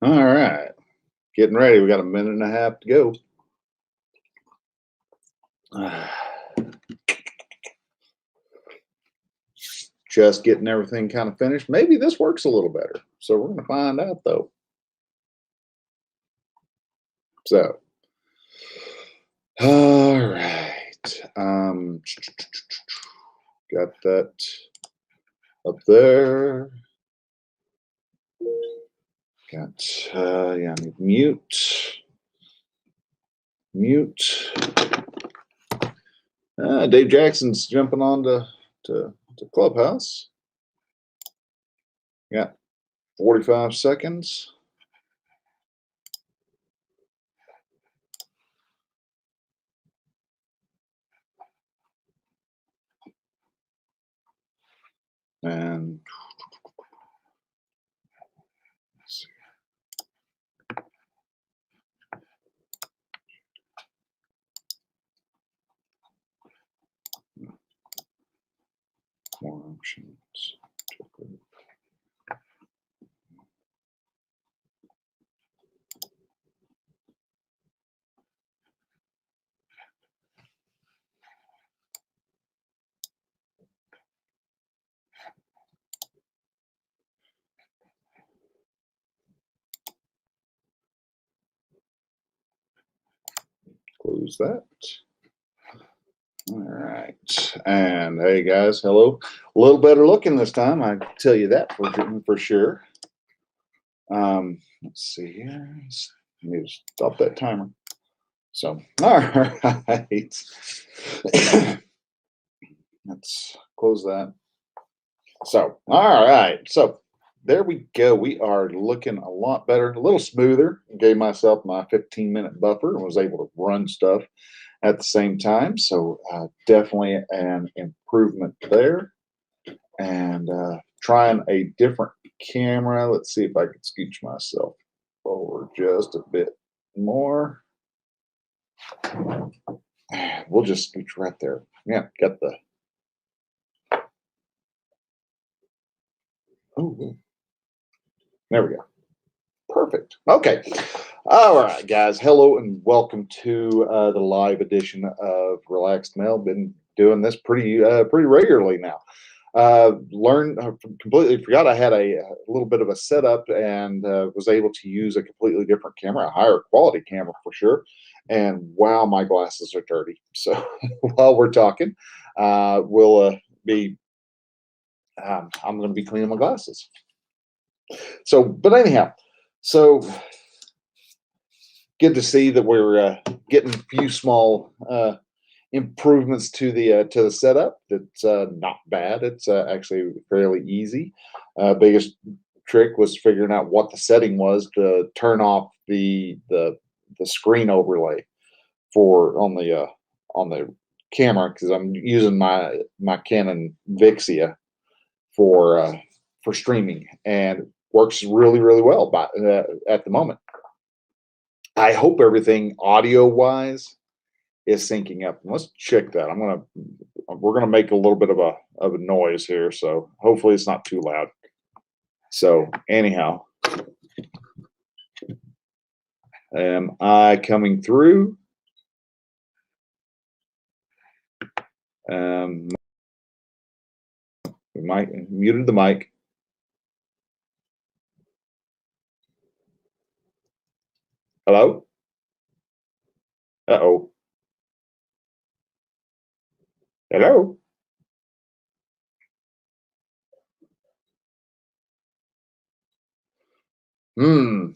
All right, getting ready. We got a minute and a half to go. Just getting everything kind of finished. Maybe this works a little better. So we're going to find out though. So, all right. Got that up there. Got, yeah, I need mute. Mute. Dave Jackson's jumping on to Clubhouse. Got 45 seconds. And let's see. More options. Close that. All right. And hey guys, hello. A little better looking this time, I can tell you that for sure. Let's see here. I need to stop that timer. So, all right. Let's close that. So, all right. So, there we go. We are looking a lot better, a little smoother. Gave myself my 15-minute buffer and was able to run stuff at the same time. So, definitely an improvement there. And trying a different camera. Let's see if I can scooch myself forward just a bit more. We'll just scooch right there. Yeah, got the. Oh, there we go. Perfect. Okay. All right, guys. Hello and welcome to the live edition of Relaxed Mel. Been doing this pretty regularly now. Learned completely forgot I had a little bit of a setup and was able to use a completely different camera, a higher quality camera for sure. And wow, my glasses are dirty. So while we're talking, we'll be I'm going to be cleaning my glasses. So, but anyhow, so good to see that we're getting a few small improvements to the setup. That's not bad. It's actually fairly easy. Biggest trick was figuring out what the setting was to turn off the screen overlay for on the camera because I'm using my Canon Vixia for streaming and works really well at the moment. I hope everything audio wise is syncing up. Let's check that. We're gonna make a little bit of a noise here, so hopefully it's not too loud. So anyhow, am I coming through? We might muted the mic. Hello? Uh-oh. Hello? Hmm.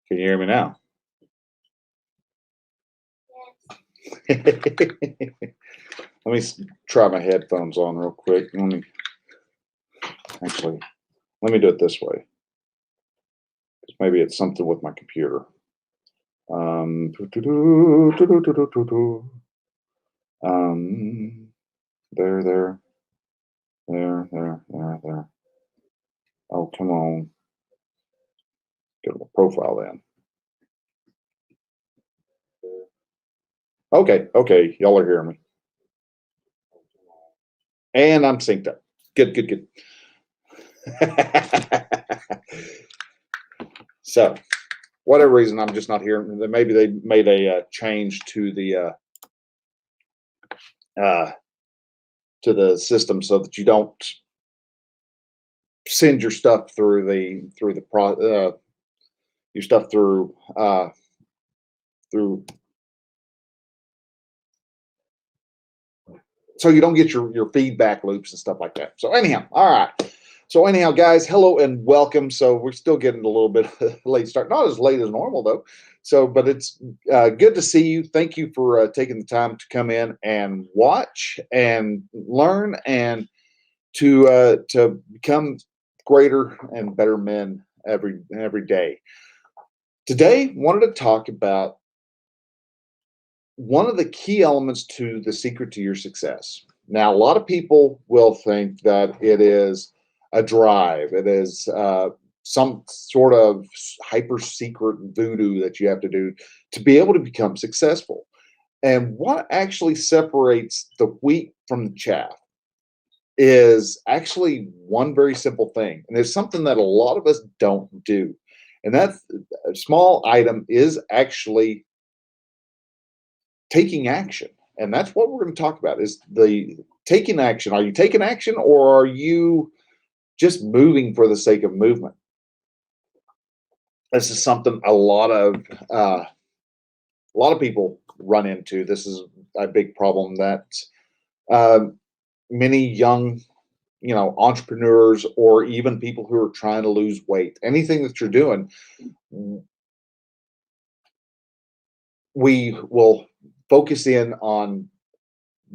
Can you hear me now? Let me try my headphones on real quick. Let me do it this way. Maybe it's something with my computer. Um, there. Oh, come on. Get a profile then. Okay. Y'all are hearing me. And I'm synced up. Good, good, good. So, whatever reason, I'm just not here. Maybe they made a change uh, to the system so that you don't send your stuff your stuff through so you don't get your feedback loops and stuff like that. So anyhow, all right. So anyhow, guys, hello and welcome. So we're still getting a little bit late start, not as late as normal though. So, but it's good to see you. Thank you for taking the time to come in and watch and learn and to become greater and better men every day. Today, wanted to talk about one of the key elements to the secret to your success. Now, a lot of people will think that it is a drive, it is some sort of hyper secret voodoo that you have to do to be able to become successful. And what actually separates the wheat from the chaff is actually one very simple thing. And it's something that a lot of us don't do. And that small item is actually taking action. And that's what we're going to talk about is the taking action. Are you taking action or are you just moving for the sake of movement? This is something a lot of people run into. This is a big problem that uh, many young, entrepreneurs or even people who are trying to lose weight, anything that you're doing, we will focus in on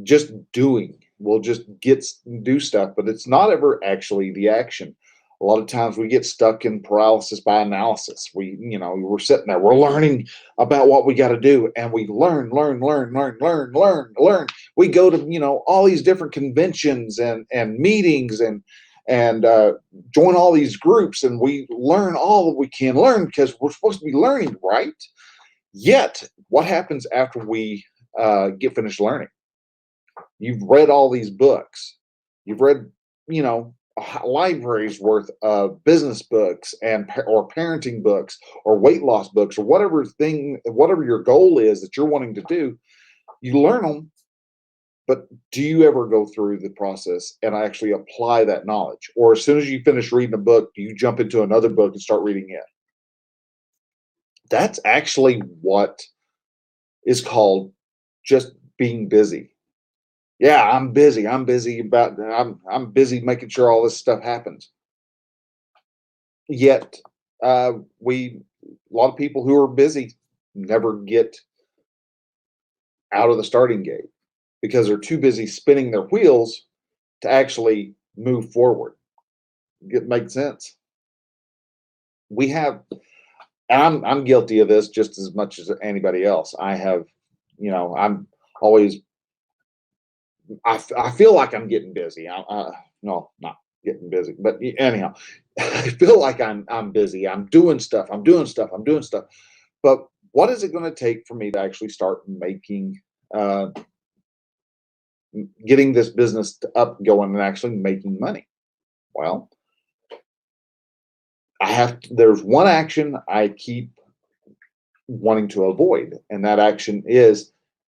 just doing. We'll just do stuff, but it's not ever actually the action. A lot of times we get stuck in paralysis by analysis. We're sitting there, we're learning about what we got to do, and we learn. We go to all these different conventions and meetings and join all these groups, and we learn all that we can learn because we're supposed to be learning, right? Yet, what happens after we get finished learning? You've read all these books. You've read, a library's worth of business books or parenting books or weight loss books or whatever your goal is that you're wanting to do. You learn them, but do you ever go through the process and actually apply that knowledge? Or as soon as you finish reading a book, do you jump into another book and start reading it? That's actually what is called just being busy. Yeah, I'm busy. I'm busy making sure all this stuff happens. Yet, we a lot of people who are busy never get out of the starting gate because they're too busy spinning their wheels to actually move forward. Make sense? We have, and I'm guilty of this just as much as anybody else. I have, I'm always I feel like I'm getting busy. No, not getting busy, but anyhow, I feel like I'm busy. I'm doing stuff. I'm doing stuff. I'm doing stuff. But what is it going to take for me to actually start uh, getting this business up going and actually making money? Well, there's one action I keep wanting to avoid, and that action is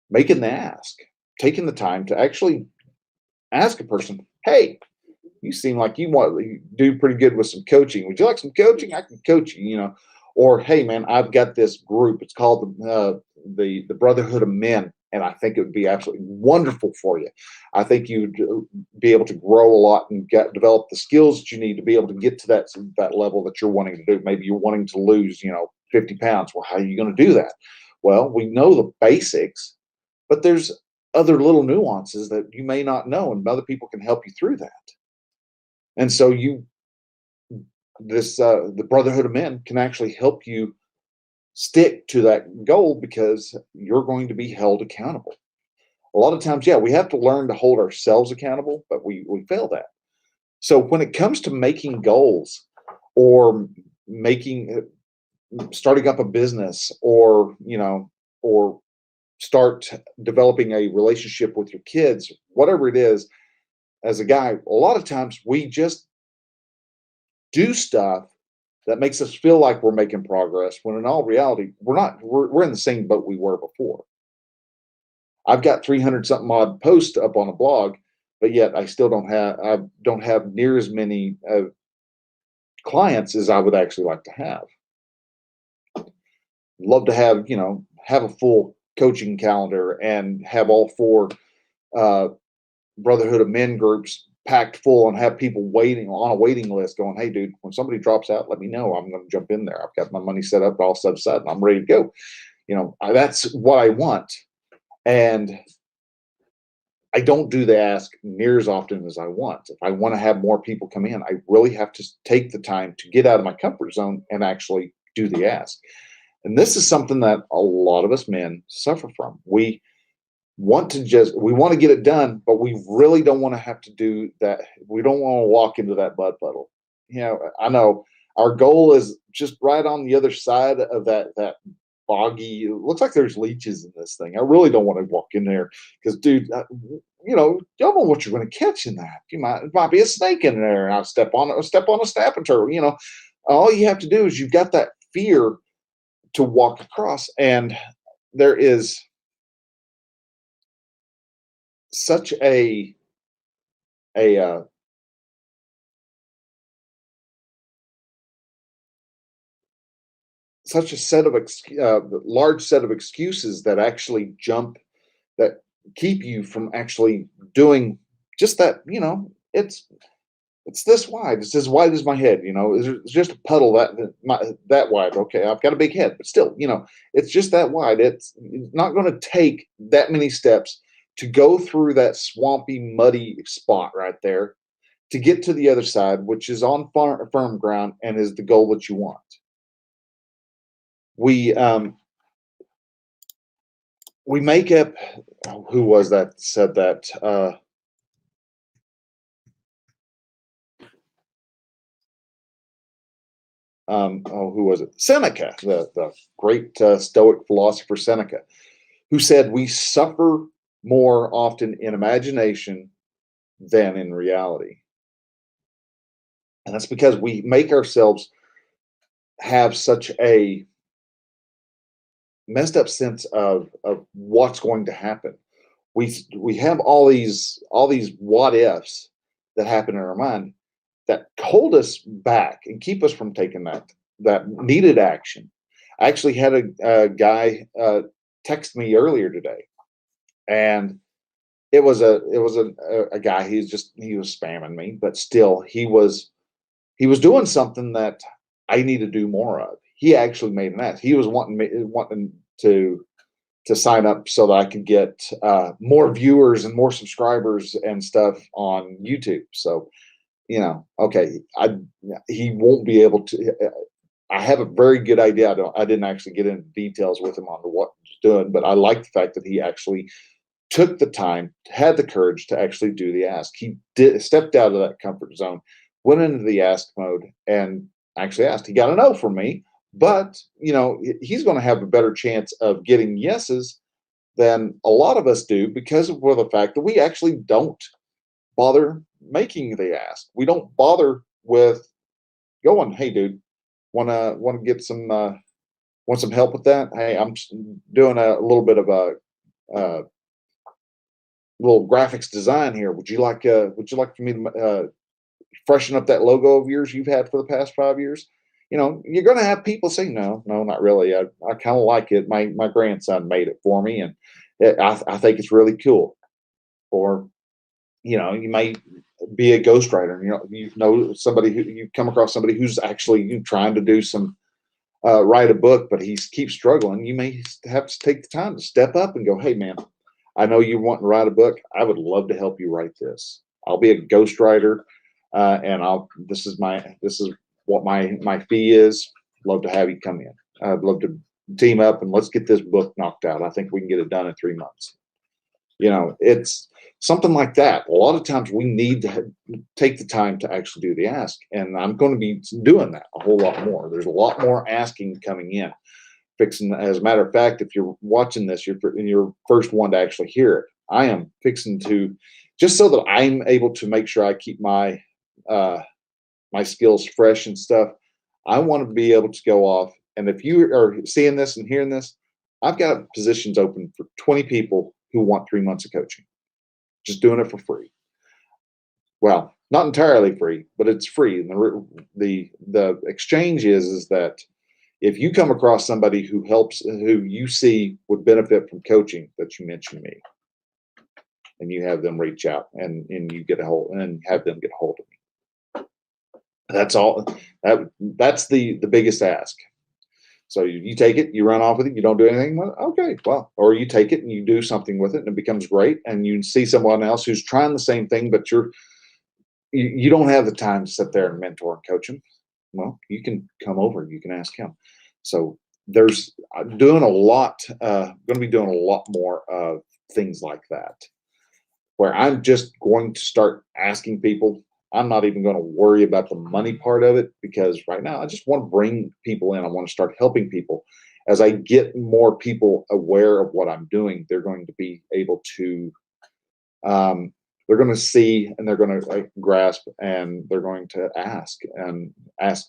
making the ask, taking the time to actually ask a person, hey, you seem like you do pretty good with some coaching. Would you like some coaching? I can coach you, or hey, man, I've got this group. It's called the Brotherhood of Men, and I think it would be absolutely wonderful for you. I think you'd be able to grow a lot and develop the skills that you need to be able to get to that level that you're wanting to do. Maybe you're wanting to lose, 50 pounds. Well, how are you going to do that? Well, we know the basics, but there's other little nuances that you may not know, and other people can help you through that. And so the Brotherhood of Men can actually help you stick to that goal because you're going to be held accountable. A lot of times, yeah, we have to learn to hold ourselves accountable, but we fail that. So when it comes to making goals or starting up a business or start developing a relationship with your kids, whatever it is, as a guy, a lot of times we just do stuff that makes us feel like we're making progress when in all reality, we're not. We're in the same boat we were before. I've got 300 something odd posts up on a blog, but yet I don't have near as many clients as I would actually like to have. Love to have a full coaching calendar and have all four uh, Brotherhood of Men groups packed full and have people waiting on a waiting list going, hey, dude, when somebody drops out, let me know. I'm going to jump in there. I've got my money set up, all set aside, and I'm ready to go. That's what I want. And I don't do the ask near as often as I want. If I want to have more people come in, I really have to take the time to get out of my comfort zone and actually do the ask. And this is something that a lot of us men suffer from. We want to get it done, but we really don't want to have to do that. We don't want to walk into that mud puddle. I know our goal is just right on the other side of that boggy. It looks like there's leeches in this thing. I really don't want to walk in there because, dude, you don't know what you're going to catch in that. It might be a snake in there, and I'll step on a snapping turtle. All you have to do is you've got that fear to walk across, and there is such a such a large set of excuses that actually that keep you from actually doing just that. It's this wide. It's as wide as my head. It's just a puddle that wide. Okay, I've got a big head, but still, it's just that wide. It's not going to take that many steps to go through that swampy, muddy spot right there to get to the other side, which is on firm ground and is the goal that you want. We make up. Who was that said that? Who was it? Seneca, the great Stoic philosopher Seneca, who said we suffer more often in imagination than in reality. And that's because we make ourselves have such a messed up sense of what's going to happen. We have all these what ifs that happen in our mind that hold us back and keep us from taking that needed action. I actually had a guy text me earlier today, and it was a guy. He was spamming me, but still he was doing something that I need to do more of. He actually made an ask. He was wanting to sign up so that I could get more viewers and more subscribers and stuff on YouTube. So, okay, he won't be able to. I have a very good idea. I didn't actually get into details with him on what he's doing, but I like the fact that he actually took the time, had the courage to actually do the ask. He stepped out of that comfort zone, went into the ask mode, and actually asked. He got a no from me, but he's going to have a better chance of getting yeses than a lot of us do because of the fact that we actually don't bother making the ask. We don't bother with going, hey, dude, want to get some want some help with that? Hey, I'm doing a little bit of a little graphics design here. Would you like for me to freshen up that logo of yours you've had for the past 5 years? You're going to have people say, no, not really. I kind of like it. My grandson made it for me, and I think it's really cool. Or, you may be a ghostwriter. Somebody who you come across somebody who's actually trying to do some write a book, but he keeps struggling. You may have to take the time to step up and go, hey, man, I know you want to write a book. I would love to help you write this. I'll be a ghostwriter, and this is what my fee is. Love to have you come in. I'd love to team up and let's get this book knocked out. I think we can get it done in 3 months. It's something like that. A lot of times we need to take the time to actually do the ask, and I'm going to be doing that a whole lot more. There's a lot more asking coming in. As a matter of fact, if you're watching this, you're first one to actually hear it. I am fixing to just so that I'm able to make sure I keep my skills fresh and stuff. I want to be able to go off. And if you are seeing this and hearing this, I've got positions open for 20 people who want 3 months of coaching, just doing it for free. Well, not entirely free, but it's free. And the exchange is that if you come across somebody who you see would benefit from coaching, that you mention me, and you have them reach out, and you get a hold and have them get a hold of me. That's all. That's the biggest ask. So you take it, you run off with it, you don't do anything with it. Okay, well, or you take it and you do something with it, and it becomes great. And you see someone else who's trying the same thing, but you don't have the time to sit there and mentor and coach them. Well, you can come over, you can ask him. So there's doing a lot. Going to be doing a lot more of things like that, where I'm just going to start asking people. I'm not even going to worry about the money part of it, because right now I just want to bring people in. I want to start helping people. As I get more people aware of what I'm doing, they're going to be able to, they're going to see, and they're going to grasp, and they're going to ask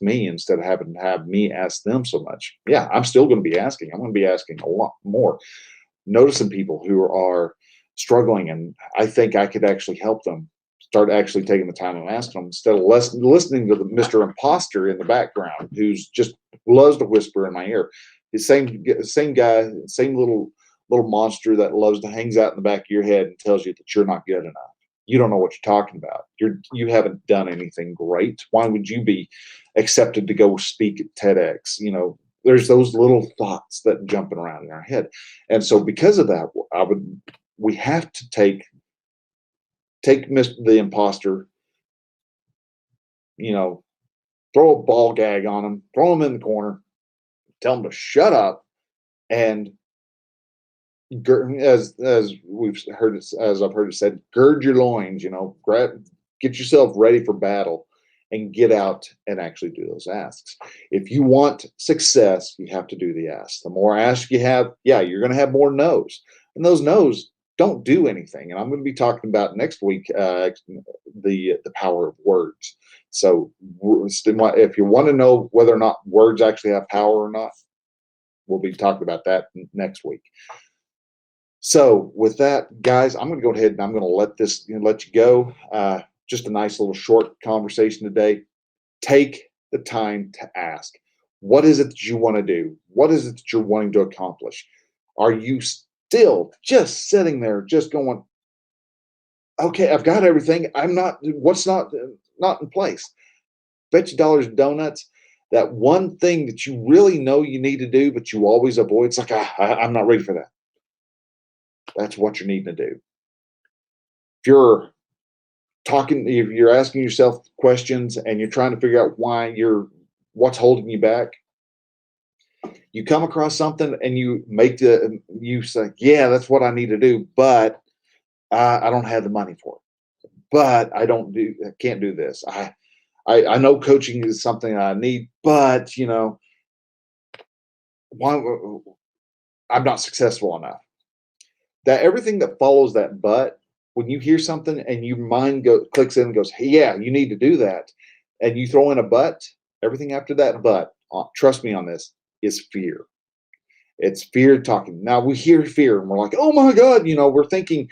me instead of having to have me ask them so much. Yeah, I'm still going to be asking. I'm going to be asking a lot more, noticing people who are struggling, and I think I could actually help them. Start actually taking the time and asking them, instead of listening to the Mr. Imposter in the background who's just loves to whisper in my ear. The same guy, same little monster that loves to hangs out in the back of your head and tells you that you're not good enough. You don't know what you're talking about. You haven't done anything great. Why would you be accepted to go speak at TEDx? There's those little thoughts that jumping around in our head. And so because of that, we have to take the imposter, throw a ball gag on him, throw him in the corner, tell him to shut up, and as I've heard it said, gird your loins, get yourself ready for battle, and get out and actually do those asks. If you want success, you have to do the asks. The more asks you have, you're going to have more no's, and those no's don't do anything. And I'm going to be talking about next week the power of words. So if you want to know whether or not words actually have power or not, we'll be talking about that next week. So with that, guys, I'm going to go ahead and I'm going to let you go. Just a nice little short conversation today. Take the time to ask. What is it that you want to do? What is it that you're wanting to accomplish? Are you still just sitting there, just going, okay, I've got everything. What's not in place? Bet you dollars and donuts that one thing that you really know you need to do, but you always avoid. It's like, I'm not ready for that. That's what you're needing to do. If you're asking yourself questions and you're trying to figure out what's holding you back, you come across something and you say, yeah, that's what I need to do, but I don't have the money for it. But I can't do this. I know coaching is something I need, but why I'm not successful enough. That everything that follows that but, when you hear something and your mind clicks in and goes, hey, yeah, you need to do that, and you throw in a but, everything after that but, trust me on this, is fear. It's fear talking. Now we hear fear and we're like, oh my God, we're thinking,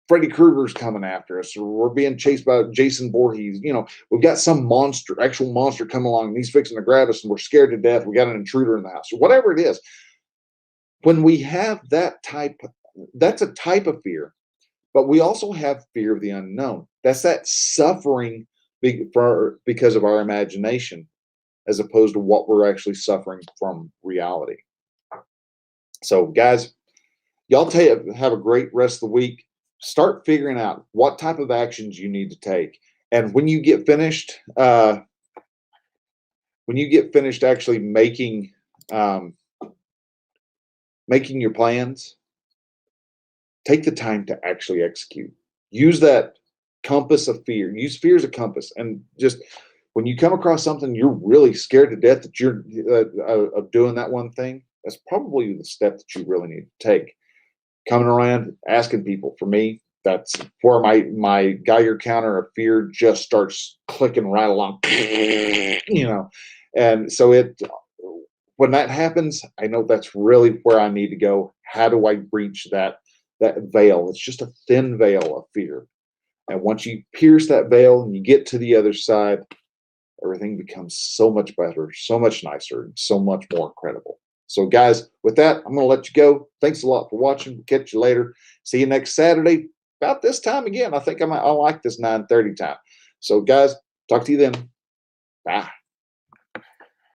Freddy Krueger's coming after us, or we're being chased by Jason Voorhees. We've got some actual monster come along, and he's fixing to grab us, and we're scared to death. We got an intruder in the house, or whatever it is. When we have that's a type of fear, but we also have fear of the unknown. That's that suffering because of our imagination, as opposed to what we're actually suffering from reality. So, guys, y'all have a great rest of the week. Start figuring out what type of actions you need to take. And when you get finished, actually making your plans, take the time to actually execute. Use that compass of fear. Use fear as a compass, and just when you come across something you're really scared to death that you're of doing that one thing, that's probably the step that you really need to take. Coming around, asking people. For me, that's where my Geiger counter of fear just starts clicking right along, and so it when that happens, I know that's really where I need to go. How do I breach that veil? It's just a thin veil of fear. And once you pierce that veil and you get to the other side, everything becomes so much better, so much nicer, and so much more incredible. So, guys, with that, I'm going to let you go. Thanks a lot for watching. Catch you later. See you next Saturday about this time again. I think I like this 9:30 time. So, guys, talk to you then. Bye.